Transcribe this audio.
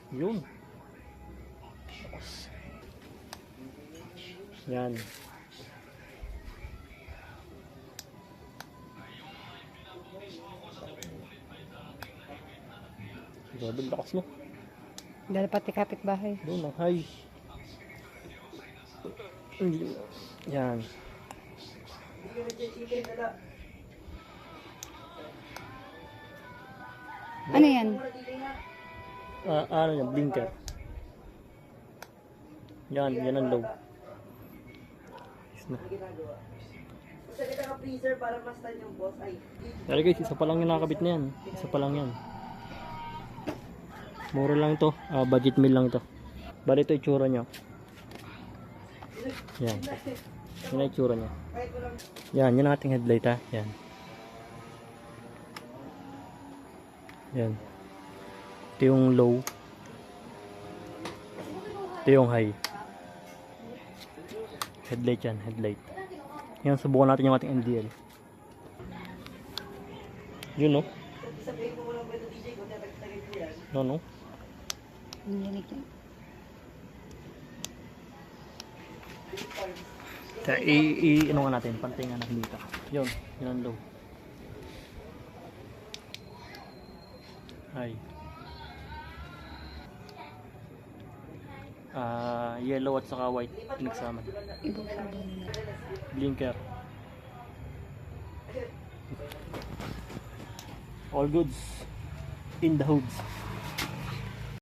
Yun. Tapos. Yan. Grabe, lakas mo. Dahil pati kapitbahay. Doon ang high. Hindi. Yan. Ano yan? Ano yan? Blinker. Yan. Yan ang low. Pero guys, isa pa lang yung nakakabit na yan. Isa pa lang yan. Mura lang ito. Budget meal lang ito. Bali ito itsura niya. Yan. Yan ang itsura niya. Yan. Yan ang ating headlight ha. Yan. Yan. Ito yung low. Ito yung high. Headlight yan. Headlight. Yan. Subukan natin yung ating MDL. Yun no. No no. Nanginig yan. Kaya ano nga natin, pantay nga natin dito. Yun, yun ang low. Ay. Yellow at saka white pinagsama. Blinker. All goods in the hoods.